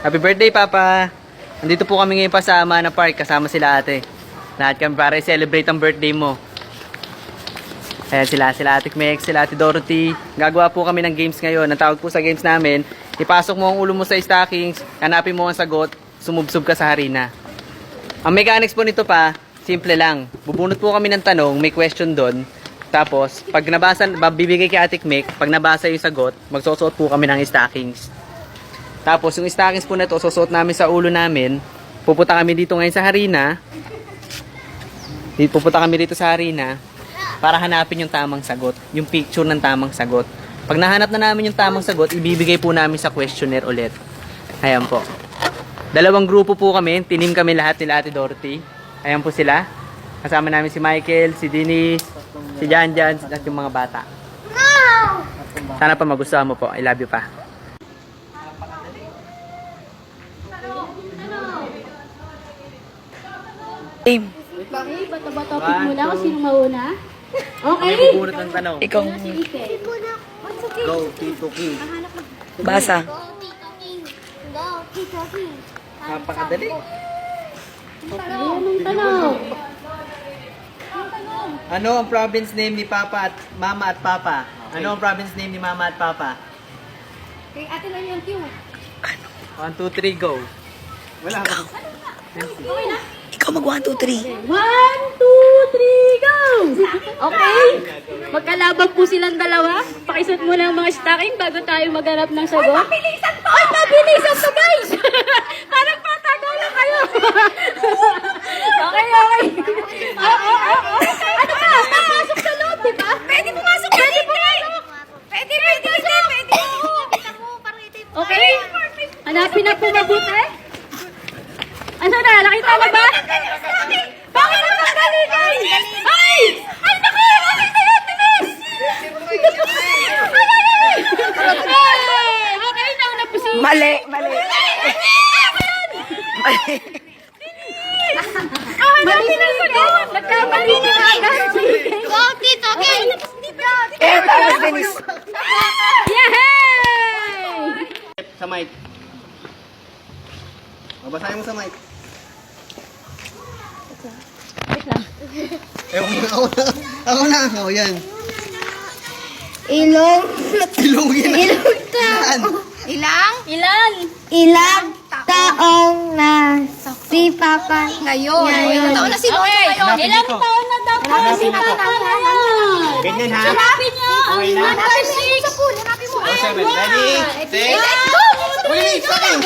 Happy birthday, Papa! Nandito po kami ngayon pa sa Mana Park, kasama sila ate. Lahat kami para i-celebrate ang birthday mo. Ayan sila Ate Mek, sila Ate Dorothy. Gagawa po kami ng games ngayon. Ang tawag po sa games namin, ipasok mo ang ulo mo sa stockings, hanapin mo ang sagot, sumubsob ka sa harina. Ang mechanics po nito pa, simple lang. Bubunot po kami ng tanong, may question doon. Tapos, pag nabasa, bibigay kay Ate Mek, pag nabasa yung sagot, magsusuot po kami ng stockings. Tapos, yung stockings po na ito, susuot namin sa ulo namin. Pupunta kami dito ngayon sa harina. Pupunta kami dito sa harina para hanapin yung tamang sagot. Yung picture ng tamang sagot. Pag nahanap na namin yung tamang sagot, ibibigay po namin sa questionnaire ulit. Ayan po. Dalawang grupo po kami. Tinim kami lahat nila Ate Dorothy. Ayan po sila. Kasama namin si Michael, si Denise, si Janjan, at yung mga bata. Sana pa magustuhan mo po. I love you pa. Team. Okay, bata-bata muna kung sino mauna. Okay? May bubunot ng tanong. Ikaw. Go, Tito King. Basa. Go, Tito King. Go, Tito King. Napakadali. Okay, anong tanong? Ano ang province name ni Papa at Mama at Papa? Ano ang province name ni Mama at Papa? Kay ate lang yung cue. 1, 2, 3, go. Wala. Okay na? Ikaw mag 1, 2, 3. 1, 2, 3, go! Okay? Magkalabag po silang dalawa. Pakisuot muna ang mga stocking bago tayo maghanap ng sagot. Ay, mabilisan to! Ay, mabilisan to, guys! Parang patagal na kayo. Okay. Ano ka? Papasok sa loob, di ba? Pwede pumasok. Pwede. Okay? Hanapin na po mabuti. Ano na? Nakita na ba? Bakit na magkalitan? Ay! Ay, naku! Nakita yan, bilis! Okay, nauna po si... Mali. Mali! Mali na sagot! Nagkamali na agad! Go, Tito King. Tapos Denise. Yay! Sa mic. Mabasahin mo sa mic. Ako na. Yan. Ilong. Ilong yun. Ilang taong na si Papa ngayon. Ilang taon na si Papa ngayon. Ilang taon na daw po si Papa ngayon? Ganyan ha. Hanapin niyo ang Okay na. number 6. Hanapin mo. 7. Ready? Set. Let's go! Bilis! Bilis!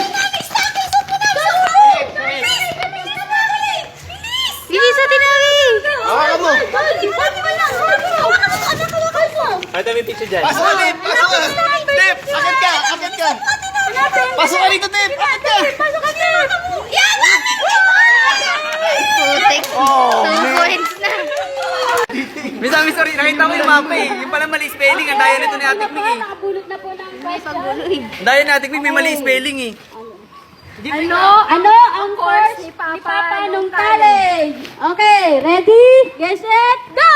Bilis sa tinari! Hawakan mo. Hawakan mo. Pwede may picture dyan. Pasok ka, Tip! Pasok ka! Tip! Akit ka! Akit ka! Pasok ka dito, Tip! Akit ka! Pasok ka na. Yan! Putik. Oh, 2 points na. Miss, sorry. Nakita ko yung mapa eh. Yung pala mali spelling. Ang daya nito ni Ate Mek eh. Nakabulot na po ng question. Ang daya ni Ate Mek. May mali spelling eh. Ano ang first ni Papa nung college? Okay, ready? Get set, go!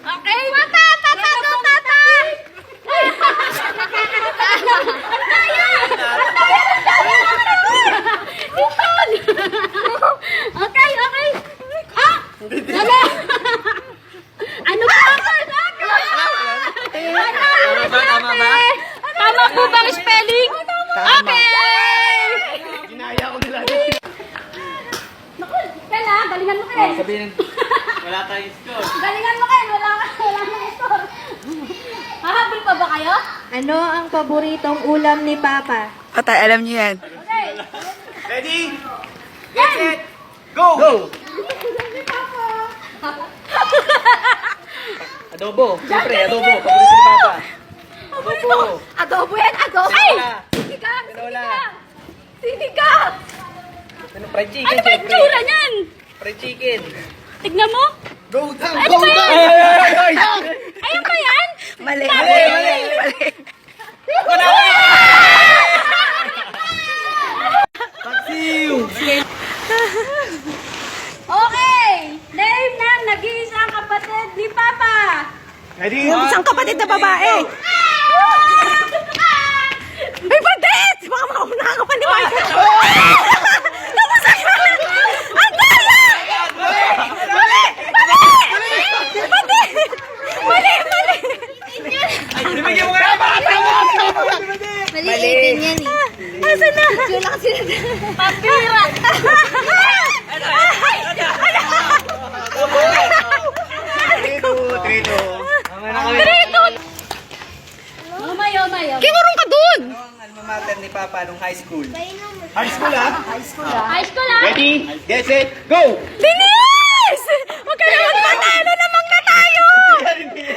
Okay, Tata! Go, Tata! Okay. Ah! Wala! Ano ba? Tama ba? Tama po bang spelling? Okay! Ginaya ko nila. Naku, kaya galingan mo kayo. Sabihin, wala tayong score. Galingan mo kayo, wala nang score. Hahabol pa ba kayo? Ano ang paboritong ulam ni Papa? Patay, alam niyo yan. Okay. Ready? Get set! Go! Go! Adobo. Siyempre, adobo. Paborito ni Papa. Adobo. Adobo yan, adobo. Ay! Sinigang! Tinola. Sinigang! Ano, fried chicken, Ano ba yung siyempre. tsura niyan? Fried chicken. Tignan mo. Go down! Ano ba yan? Ay! Ayun ba yan? Mali. Paksiw! Okay. Name ng nag-iisang kapatid ni Papa. Ready? Yung isang kapatid na babae. Ay, padet! Baka makauna ka pa ni Michael. Bibigyan mo kaya ba? Maliitin yan eh. Asan na? Wala kasi Pambira. Omay. Kinurong ka dun! Ang alma mater ni Papa nung high school. High school ah. High school ah. Ready, get set, go! Bilis! Huwag ka naman patalo. Lamang na tayo.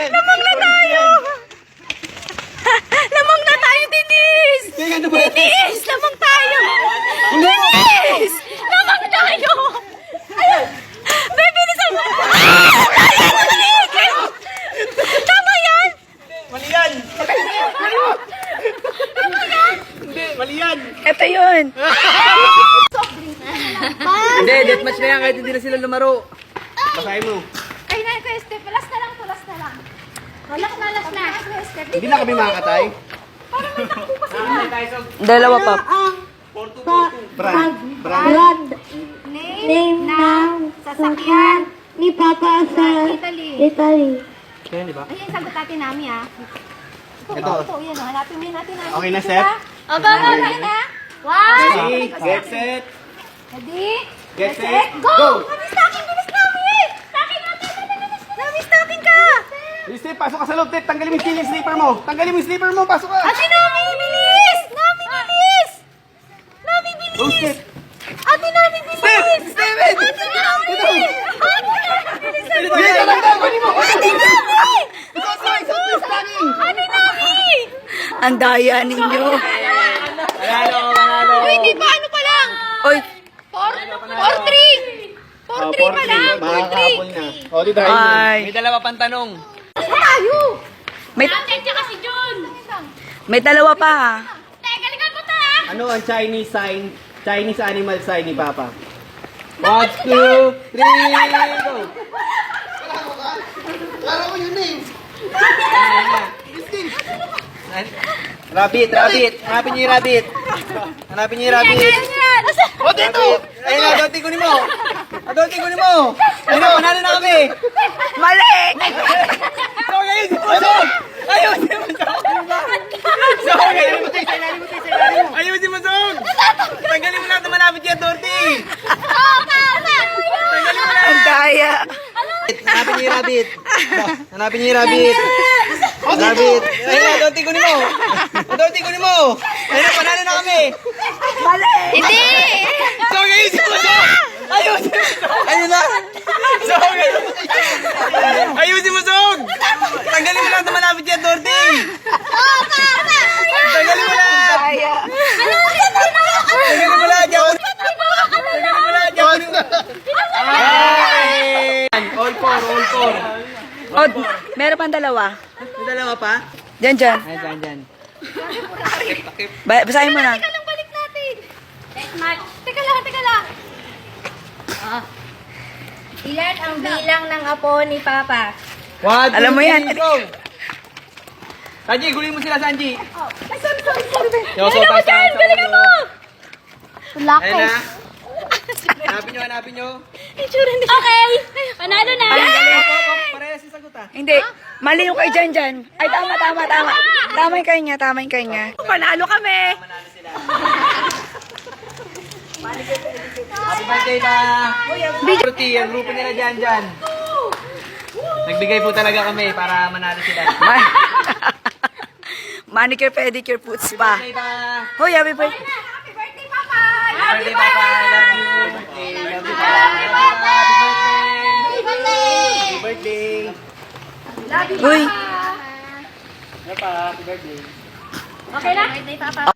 Lamang na tayo. Lamang na tayo, Denise. Denise, lamang tayo. Denise, lamang tayo. Ayun. Bibilisan mo. Tama yan. Mali yan! Hindi, mali yan! Ito yun. Hindi, deathmatch na yan kahit hindi na sila lumaro. Basahin mo. Ay, na, Kuya Steph. Last na lang to, last na lang. Last na. Kuya Steph. Hindi na kami makakatay. Dalawa pa. Brand. Name ng sasakyan ni Papa sa Italy. Kaya, di ba? Ayun, sagot natin namin ah. Ito. Ito, yan oh. Hanapin mo natin namin. Okay na, Steph? Aba, Okay na? One. Ready, get set, Ready? get set, Go! go! Namin stocking! Bilis namin! Stocking natin! Namin stocking ka! Steph, pasok ka sa loob, Steph. Tanggalin mo yung slipper mo. Tanggalin mo yung slipper mo, pasok ka. Ate Nami, bilis! Nami, bilis! Nami, Go, bilis! Steph. Ate Nami, bilis! Steph! Steph! Ate Nami! Ate Nami, bilis! Bilisan lang daw, kunin mo. Ate Nami! Ikaw, sorry, sa please, stocking. Ate Nami! Ang daya ninyo. Manalo. Uy, di ba? Ano pa lang? Oy, 4-3! 4-3 pa lang! 4-3! Makakapon na. O, di tayo. ay. May dalawa pang tanong. Tayo! May, Ate, tsaka si Jun. may dalawa pa ha. Teka, ligan mo ta. Ano ang Chinese sign, Chinese animal sign ni Papa? 1, 2, 3, go! Rabbit. Hanapin niyo yung rabbit. Hanapin niyo yung rabbit. O, dito! Ayun na, adulting kunin mo. Adulting kunin mo. Ayun na, panalo na kami. Mali! So, ngayon si Masog. Ayun si Masog. So, ngayon. Ayun si Masog. Tanggalin mo lahat na malapit yung adulting. Tanggalin mo lahat. Ang daya. Hanapin niyo yung rabbit. Hanapin niyo yung rabbit. Rabbit. Ayun na, adulting kunin mo. Adulting kunin mo. Ayun na, panalo na kami. Hindi! So, ngayon si Masog. Ayun si Masog. Ayun na. So, ngayon. Ayun si Masog. Tanggalin mo lahat na malapit yung adulting. Tanggalin mo lahat. Tanggalin mo lahat yan. Tanggalin mo lahat yan. Ay! All four. Oh, meron pang dalawa. May dalawa pa? Diyan, diyan. Ay, dyan. Basahin mo na. Teka lang, balik natin! Teka lang. Ilan ang bilang ng apo ni Papa? One, Alam mo yan. Go! Sanji, gulin mo sila, Sanji. Ay, sorry. Galing mo dyan! Galingan mo. Ayun na. Hanapin nyo. Okay. Panalo na. Parehas yung sagot ah. Hindi. Mali yung kay Jan Jan. Ay, tama. Tama yung kay niya. Panalo kami. Happy birthday na. Fruity, ang grupo nila dyan. Nagbigay po talaga kami para manalo sila. Manicure, pedicure, foot spa. Birthday na. Hoy, happy birthday. Happy birthday, Papa! Birthday, Papa. Love you. Love you, Papa. Happy birthday. Birthday! Uy. Papa, happy birthday. Okay na? Birthday, Papa.